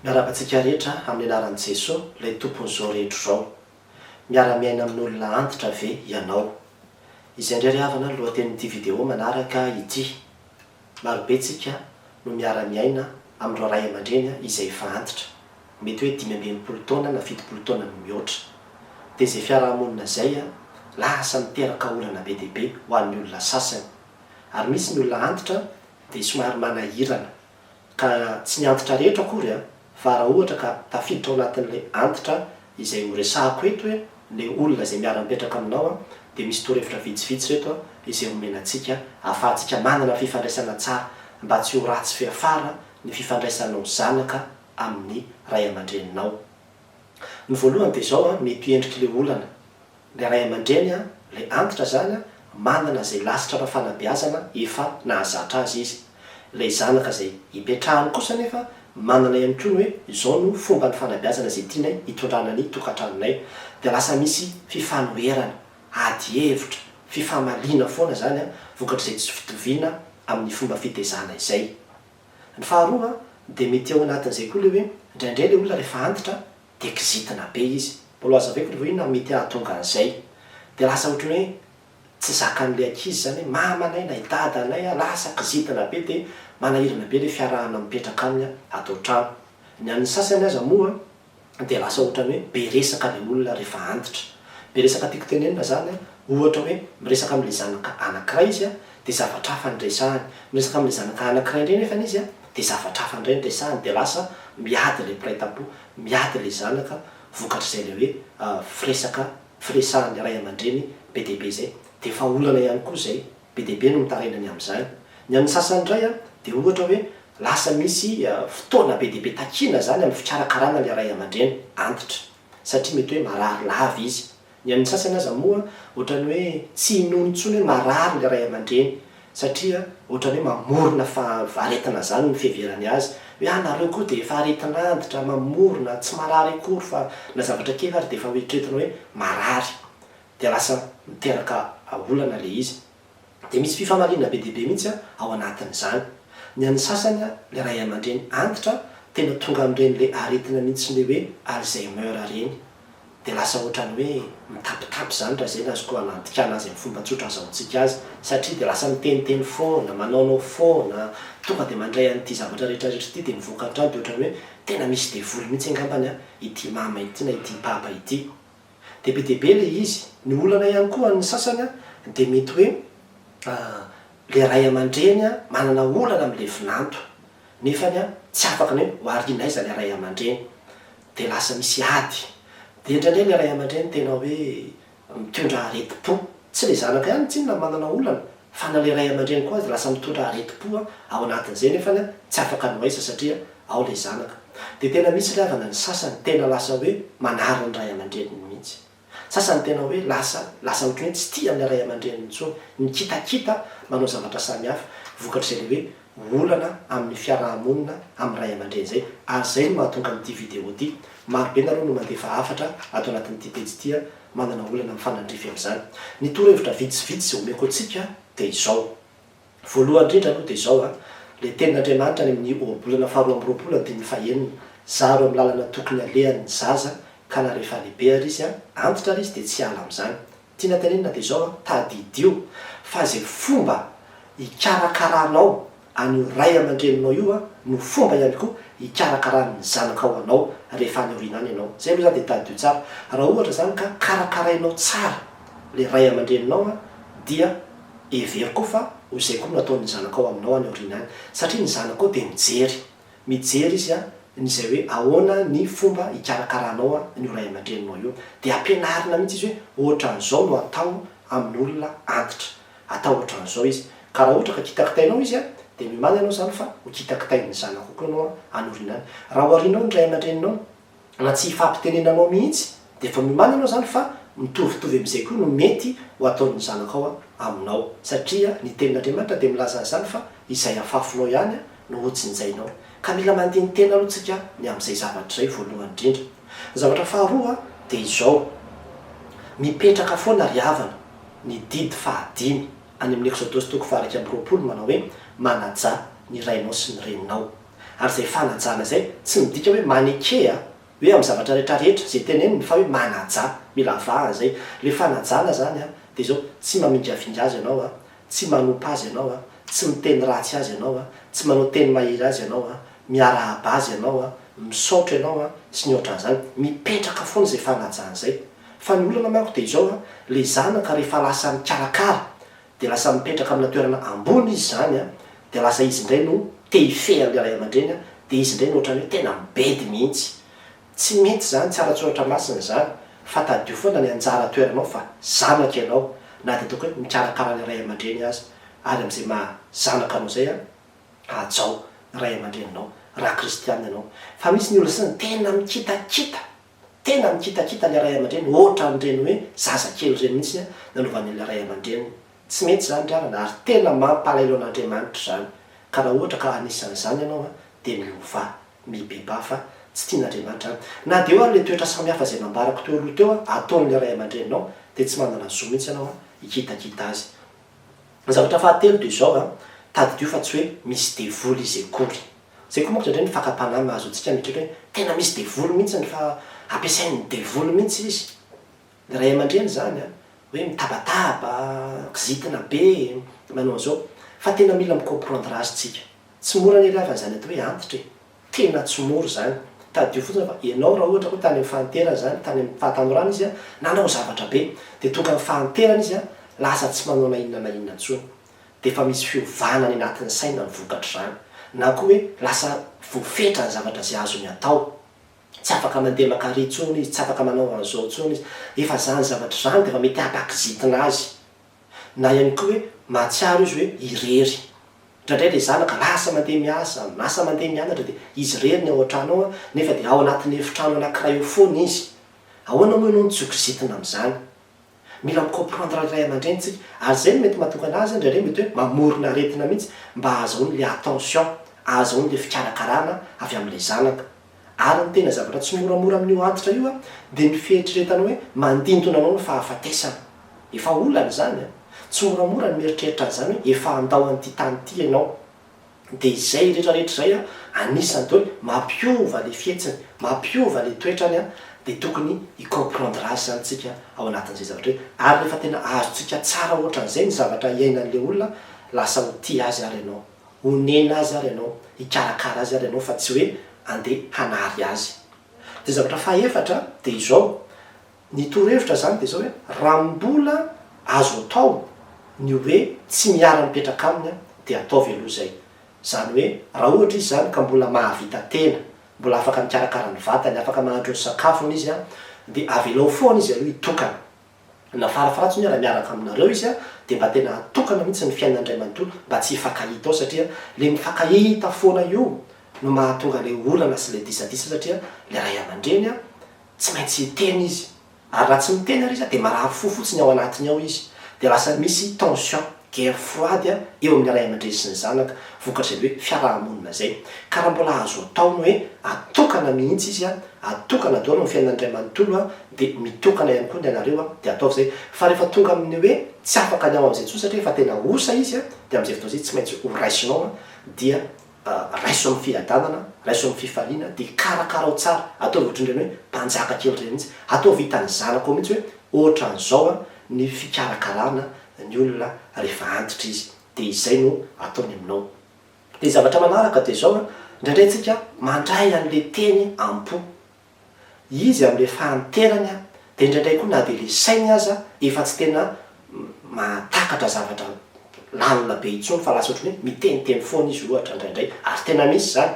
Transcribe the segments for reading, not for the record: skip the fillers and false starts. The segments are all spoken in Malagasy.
Miarabantsika rehetra amin'ny anaran'i Jesosy ilay tompon'izao rehetra izao. Miara-miaina amin'olona antitra ve ianao? Izay indray ry havana ny lohatenin'ity vidéo manaraka ity. Marobe tsika no miara-miaina amin'ireo ray aman-dreny izay efa antitra. Mety hoe 5 taona na 7 taona no mihoatra. Dia izay fiarahamonina izay lasa miteraka olana be dia be ho an'ny olona sasany. Ary misy ny olona antitra dia somary manahirana. Ka tsy ny antitra rehetra akory fa raha ohatra ka tafiditra ao anatin'ilay antitra izay ho resahako eto hoe ilay olona izay miara-mipetraka aminao dia misy torohevitra vitsivitsy reto izay omena antsika ahafahantsika manana fifandraisana tsara mba tsy ho ratsy feafara ny fifandraisanao zanaka amin'ny ray aman-dreninao. Ny voalohany dia izao mety endrika ilay olana. Ilay ray aman-dreny ilay antitra zany manana izay lasitra na fanabeazana efa nahazatra azy izy. Ilay zanaka izay hipetrahany kosa nefa manana ihany koa hoe izao no fomba ny fanabeazana izay tianay hitondrana ny tokantranonay. Dia lasa misy fifanoherana, ady hevitra, fifamaliana foana zany vokatr'izay tsy fitoviana amin'ny fomba fitezana izay. Ny faharoa dia mety ao anatin'izay koa ilay hoe indraindray ilay olona rehefa antitra dia kizitina be izy. Mbola azo aveko rehefa inona mety ahatonga an'izay. Dia lasa ohatran'ny hoe tsy zakan'ilay ankizy zany hoe mamanay na dadanay lasa kizitina be dia manahirana be ilay fiarahana mipetraka aminy ato an-trano. Ny an'ny sasany aza moa dia lasa ohatrany hoe be resaka ilay olona rehefa antitra. Be resaka tiako tenenina zany ohatra hoe miresaka amin'ilay zanaka anankiray izy dia zavatra hafa ny resahany. Miresaka amin'ilay zanaka anankiray indray nefa izy dia zavatra hafa indray ny resahany. Dia lasa miady ilay mpiray-tam-po, miady ilay zanaka vokatr'izay ilay hoe firesahan'ny ray aman-dreny be dia be izay. Dia efa olana ihany koa izay, be dia be no mitarenany amin'izany. Ny an'ny sasany indray dia ohatra hoe lasa misy fotoana be dia be takiana zany amin'ny fikarakarana ilay ray aman-dreny antitra, satria mety hoe marary lava izy. Ny an'ny sasany aza moa ohatrany hoe tsy inony intsony hoe marary ilay ray aman-dreny, satria ohatrany hoe mamorona aretina zany ny fiheverany azy. Hoe nareo koa dia efa aretina antitra, mamorona, tsy marary akory fa na zavatra kely ary dia efa hoetretina hoe marary. Dia lasa miteraka olana ilay izy. Dia misy fifamaliana be dia be mihitsy ao anatin'izany. Ny an'ny sasany ilay ray aman-dreny antitra tena tonga amin'ireny ilay aretina mihitsy ilay hoe Alzheimer reny. Dia lasa ohatrany hoe mitapitapy zany raha izay no azoko hanantikana azy amin'ny fomba tsotra azahoantsika azy. Satria dia lasa miteniteny foana, manaonao foana, tonga dia mandray an'ity zavatra rehetrarehetra ity dia mivoaka an-trano dia ohatrany hoe tena misy devoly mihitsy angambany ity mama ity na ity papa ity. Dia be dia be ilay izy. Ny olana ihany koa ny sasany dia mety hoe ilay ray aman-dreny manana olana amin'ilay vinanto nefa tsy afaka ny hoe hoariana aiza ilay ray aman-dreny. Dia lasa misy ady. Dia indraindray ilay ray aman-dreny tena hoe mitondra areti-po. Tsy ilay zanaka ihany tsinona manana olana fa na ilay ray aman-dreny koa azy lasa mitondra areti-po ao anatin'izay nefa tsy afaka ny aiza satria ao ilay zanaka. Dia tena misy ilay havana ny sasany tena lasa hoe manary ny ray aman-dreny mihitsy. Sasany tena hoe lasa ohatrany hoe tsy tia amin'ny ray aman-dreny intsony, mikitakita manao zavatra samihafa vokatr'izay ilay hoe olana amin'ny fiarahamonina amin'ny ray aman-dreny izay. Ary izay no mahatonga amin'ity vidéo ity. Marobe nareo no mandefa hafatra ato anatin'ity pejy ity manana olana amin'ny fanandrify amin'izany. Ny torohevitra vitsivitsy izay omeko antsika dia izao. Voalohany indrindra aloha dia izao ilay tenin'Andriamanitra any amin'ny ohabolana 2:20 zaro amin'ny lalana tokony alehan'ny zaza ka na rehefa lehibe ary izy antitra ary izy dia tsy ala amin'izany. Tiana tenenina dia izao tadidio fa izay fomba hikarakaranao an'io ray aman-dreninao io no fomba ihany koa hikarakaran'ny zanaka ao anao rehefa any aoriana any ianao. Izay moa zany dia tadidio tsara. Raha ohatra zany ka karakarainao tsara ilay ray aman-dreninao dia heveriko koa fa ho izay koa no ataon'ny zanaka ao aminao any aoriana any. Satria ny zanaka ao dia mijery izy n'izay hoe ahoana ny fomba hikarakaranao ny ray aman-dreninao io. Dia ampianarina mihitsy izy hoe ohatran'izao no atao amin'olona antitra. Atao ohatran'izao izy. Ka raha ohatra ka kitakitainao izy dia mimana ianao zany fa ho kitakitain'ny zanaka koa ianao any aoriana any. Raha hoarianao ny ray aman-dreninao na tsy hifampitenenanao mihitsy dia efa mimana ianao zany fa mitovitovy amin'izay koa no mety ho ataon'ny zanaka ao aminao. Satria ny tenin'Andriamanitra dia milaza an'izany fa izay afafonao ihany no hotsinjainao. Ka mila mandiny tena aloha tsika ny amin'izay zavatra izay voalohany indrindra. Zavatra faharoa dia izao. Mipetraka foana ry havana ny didy 5 any amin'ny Exodosy 20 manao hoe manaja ny rainao sy ny reninao. ary zay fanajana zay tsy midika hoe maneke hoe amin'ny zavatra rehetrarehetra zay teneniny fa hoe manaja mila vaha zay le fanajana zany de zao tsy mamindravingy azy ianao tsy manompa azy ianao tsy miteny ratsy azy ianao tsy manao teny mahery azy ianao miarahaba azy ianao misaotra ianao sy ny ohatran'izany mipetraka foana zay fanajana zay fa ny olana manko de zao le zanaka rehefa lasa mikarakara de lasa mipetraka amina toerana ambony izy zany de lasa izy indray no te hifehan'le ray aman-dreny de izy indray no ohatrany hoe tena mibedy mihitsy tsy mety zany tsy ara-tsoratra masina zany fa tadio foana ny anjara toeranao fa zanaka ianao na de ataoko hoe mikarakara ny ray aman-dreny azy ary am'izay mahazanaka anao zay ajao ray aman-dreninao raha kristianina ianao fa misy ny olona sany tena mikitakita le ray aman-dreny ohatra n'ireny hoe zazakely reny mihitsy nanovany le ray aman-dreny tsy mety zany drarana ary tena mampalaelo an'Andriamanitra zany ka raha ohatra ka anisan'izany ianao de miova mibeba fa tsy tian'Andriamanitra any na de eo le toetra samihafa zay nambarako teo aloha teo ataon'le ray aman-dreninao de tsy manana zo mihitsy ianao hikitakita azy. Ny zavatra fahatelo de zao tadidio fa tsy hoe misy devoly izy akory zay koa moka indray ny fakapanahy mahazo antsika mitratra hoe tena misy devoly mihitsy fa ampiasain'ny devoly mihitsy izy le ray aman-dreny zany hoe mitabataba kizitina be manao zao fa tena mila micomprendre azy tsika tsy mora ny ravana zany atao hoe antitra tena tsy mora zany tadio fotsiny fa ianao raha ohatra koa tany amin'ny fahanterana zany tany amin'ny fahatanorana izy nanao zavatra be de tonga amin'ny fahanterana izy lasa tsy manao na inona intsony de fa misy fiovana ny anatin'ny saina ny vokatra zany na koa hoe lasa voafetra ny zavatra zay azony atao tsy afaka mandeha makary intsony izy tsy afaka manao an'izao intsony izy efa zany zavatra zany de fa mety hampakizitina azy na ihany koa hoe mahatsiaro izy hoe irery indraindray le zanaka lasa mandeha miasa mandeha mianatra de izy rery ny ao an-trano nefa de ao anatin'ny efitrano anankiray eo foana izy ahoana moa ianao nitsokizitina am'izany mila micomprendre ray aman-dreny tsika ary zay no mety mahatonga anazy indraindray mety hoe mamorona aretina mihitsy mba ahazaony le attention ahazaony le fikarakarana avy amin'le zanaka ary ny tena zavatra tsy moramora amin'io antitra io de ny fieritreretanao hoe mandintona anao ny fahafatesana efa olana zany tsy moramora ny mieritreritra an'izany hoe efa andao an'ity tany ity ianao de izay rehetrarehetra zay anisany teo hoe mampiova le fietsiny mampiova le toetrany de tokony hicomprendre azy zany tsika ao anatin'izay zavatra hoe ary rehefa tena azotsika tsara ohatran'izay ny zavatra iainan'le olona lasa ho ty azy ary ianao honena azy ary ianao hikarakara azy ary ianao fa tsy hoe andeha hanary azy de zavatra fahaefatra de izao ny torohevitra zany de zao hoe raha mbola azo atao ny hoe tsy miara-mipetraka aminy de ataovy aloha zay zany hoe raha ohatra izy zany ka mbola mahavita tena mbola afaka mikarakara ny vatany afaka mahandro ny sakafony izy de avelao foana izy aloha hitokana na farafaratsiny raha miaraka aminareo izy de mba tena atokana mihitsy ny fiainan'andray manontolo mba tsy hifankahita ao satria le mifankahita foana io no mahatonga le olana sy le disadisa satria le ray aman-dreny tsy maintsy hiteny izy ary raha tsy miteny ary izy de marary fo fotsiny ao anatiny ao izy de lasa misy tension guerre froide eo amin'ny ray aman-dreny sy ny zanaka vokatry hoe fiarahamonina zay ka raha mbola azo ataony hoe atokana mihitsy izy atokana daolo ny fiainan'andray manontolo de mitokana ihany koa ny anareo de ataovy zay fa rehefa tonga amin'ny hoe tsy afaka ny ao am'izay tso satria efa tena osa izy de am'izay fotoa zay tsy maintsy ho raisinao dia raiso amin'ny fiadanana raiso amin'ny fifaliana de karakarao tsara ataovy ohatr'indreny hoe mpanjaka kely reny mihitsy ataovy hitany zanako mihitsy hoe ohatran'izao ny fikarakarana ny olona rehefa antitra izy de izay no ataony aminao de zavatra manaraka de zao indraindray tsika mandray an'le teny ampo izy am'le fahanterany de indraindray koa na de le sainy aza efa tsy tena matakatra zavatra lalina be intsony fa lasa ohatrany hoe miteniteny foana izy ohatra indraindray ary tena misy zany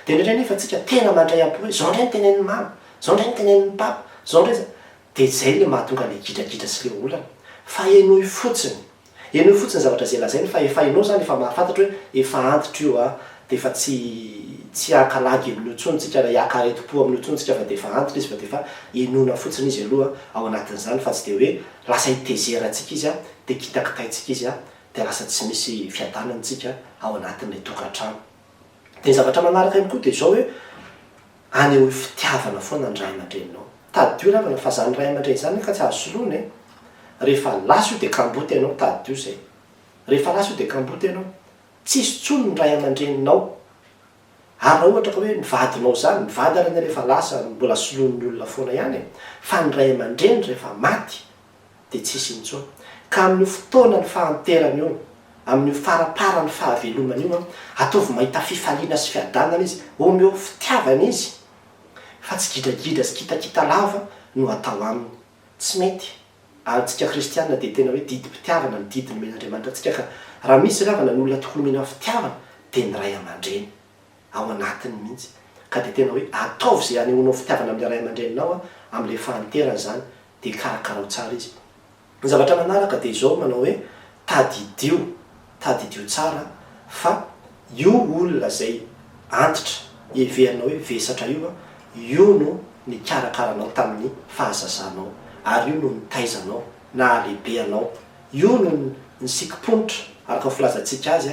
de indraindray nefa tsika tena mandray ampo hoe zao ndray ny tenen'ny mama zao ndray ny tenen'ny papa zao ndray de zay le mahatonga le gidragidra sy le olana fa enoy fotsiny zavatra zay lazainy fa efa enao zany efa mahafantatra hoe efa antitra io de efa tsy akalagy amin'io tsony tsika raha hiakaretim-po amin'io tsony tsika fa de efa antitra izy fa de efa enona fotsiny izy aloha ao anatin'izany fa tsy de hoe lasa hitezeratsika izy de kitakitaitsika izy de lasa tsy misy fiadanany tsika ao anatin'le tokantrano de ny zavatra manaraka ihany koa de zao hoe any hoe fitiavana foana ny ray aman-dreninao tadio ravana fa zany ray aman-dreny zany ka tsy azo soloina rehefa laso io de kamboty ianao tadio zay rehefa laso io de kamboty ianao tsisy tsony ny ray aman-dreninao ary raha ohatra ka hoe nivadinao zany mivady arany rehefa lasa mbola soloan'ny olona foana ihany fa ny ray aman-dreny rehefa maty dia tsisy intsony ka amin'io fotoana ny fahanterana io amin'io farapara ny fahavelomana io ataovy mahita fifaliana sy fiadanana izy omeo fitiavana izy fa tsy gidragidra sy kitakita lava no atao aminy tsy mety antsika kristianina dia tena hoe didim-pitiavana ny didiny men'Andriamanitra antsika ka raha misy ravana ny olona tokony mena fitiavana dia ny ray aman-dreny ao anatiny mihitsy ka dia tena hoe ataovy izay anehoanao fitiavana amin'ny ray aman-dreninao amin'ilay fahanterana zany dia karakarao tsara izy. Ny zavatra manaraka dia izao manao hoe tadidio tsara fa io olona zay antitra iverinao hoe vesatra io no ny karakaranao tamin'ny fahazazanao ary io no nitaizanao na lehibeanao io no ny sikiponitra araka filazantsika azy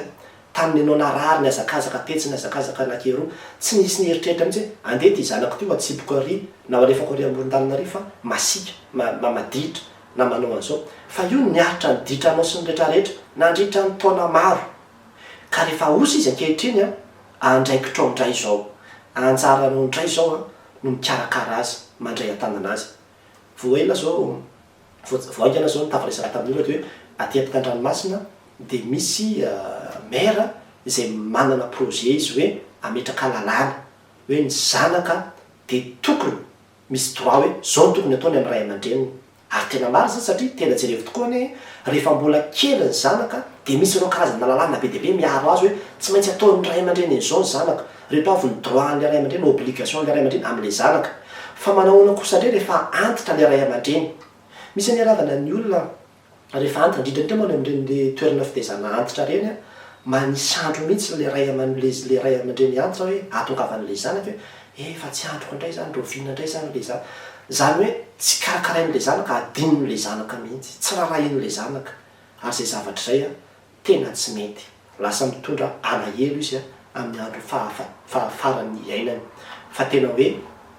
tamin'ny anao narary ny azakazaka tetsy ny azakazaka anankiroa tsy nisy ny heritreritra mihitsy andeha ty zanako ty atsiboko ary na alefako ary ambony-tanana ary fa masika mamaditra na manao an'izao fa io niaritra ny ditranao sy ny rehetrarehetra nandritra ny taona maro ka rehefa osy izy ankehitriny andraikitro ndray zao anjaranao ndray zao no mikarakara azy mandray an-tanana azy voela zao voaingana zao nitavaresaka tamin'olo hoe aty ampitan-dranomasina dia misy mera izay manana projet izy hoe ametraka lalàna hoe ny zanaka dia tokony misy droit hoe zao no tokony ataony amin'ny ray aman-dreniny ary tena maro zany satria tena jerevo tokoa ny rehefa mbola kely ny zanaka dia misy ireo karazana lalàna be deaibe miaro azy hoe tsy maintsy ataon'ny ray aman-dreny izao ny zanaka reheto avy ny droit n'ilay ray aman-dreny obligation n'ilay ray aman-dreny amin'ilay zanaka fa manahoana kosa ndray rehefa antitra ilay ray aman-dreny misy aniaravana ny olona rehefa antitra indrindra indrindra moa amin'ireny toerana fitaizana antitra reny manisy andro mihitsy le ray aman-dreny antitra hoe atongavan'ilay zanaka hoe efa tsy androko indray zany rovina indray zany le zany zany hoe tsy karakarain'ilay zanaka adinon'ilay zanaka mihitsy tsy rarahin'ilay zanaka ary zay zavatra zay tena tsy mety lasa mitondra alahelo izy amin'ny andro fahafarany iainany fa tena hoe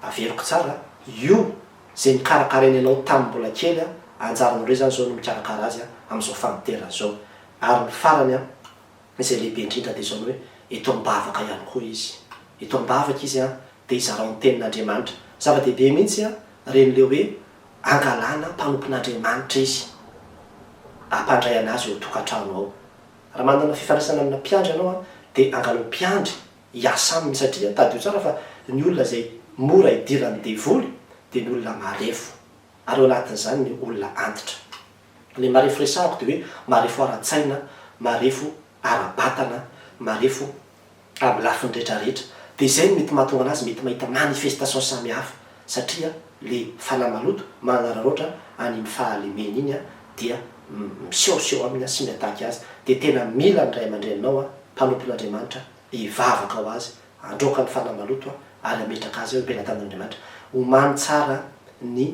averiko tsara io zay nikarakarainy ianao tamin'ny mbola kely anjaranao reo zany zao no mikarakara azy amin'izao fahanterana zao ary ny farany izay lehibe indrindra dia zao hoe eto mbavaka ihany koa izy eto mbavaka izy dia izarao ny tenin'Andriamanitra zava-dehibe mihitsy ren'ileo hoe angalana mpanompon'Andriamanitra izy ampandray anazy eo tokantrano ao raha manana fifandraisana amina mpiandry ianao dia angalao mpiandry hiasa aminy satria tadio tsara fa ny olona zay mora hidirany devoly dia ny olona marefo ary eo anatin'izany ny olona antitra le marefo resahako dia hoe marefo ara-tsaina marefo ara-batana marefo amin'ny lafiny rehetrarehetra dia izay mety mahatonga anazy mety mahita manifestation samihafa satria le fanamaloto manararoatra any fahalemena iny dia misehoseho aminy sy miataky azy dia tena mila ny ray aman-dreninao mpanompon'Andriamanitra hivavaka ao azy androka ny fanamaloto ary ametraka azy hoe mpiana-tanin'Andriamanitra homany tsara ny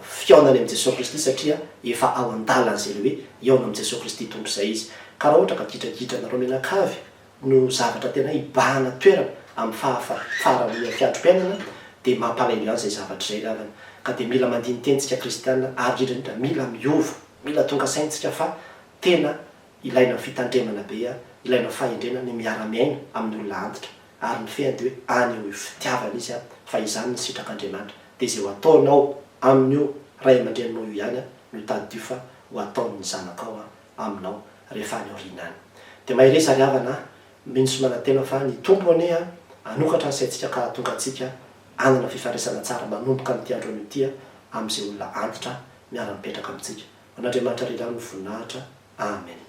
fiaonany amin'i Jesosy Kristy satria efa ao an-dalan'izay le hoe iaona amin'i Jesosy Kristy tompo izay izy ka raha ohatra ka gidragidrana menakavy no zavatra tena ibahana toerana amin'ny fahafarany fiandrom-piainana dia mampalaelo any zay zavatra zay ravana ka dia mila mandinitentsika kristianina ary indrindra mila miova mila tonga saintsika fa tena ilaina fitandremana be ilaina fahendrena ny miara-miaina amin'ny olona antitra ary ny fehany dia hoe any eo fitiavana izy fa izany ny sitrak'Andriamanitra dia izay ho ataonao amin'io ray aman-dreninao io ihany no tadidio fa ho ataon'ny zanakao aminao rehefa any aoriana any dia mahery izy ary havana minsy manantena fa ny tompo ane anokatra ny saintsika ka tonga atsika anana fifandraisana tsara manomboka amin'ity andro an'ity amin'izay olona antitra miara-mipetraka amintsika an'Andriamanitra rirano voninahitra amen.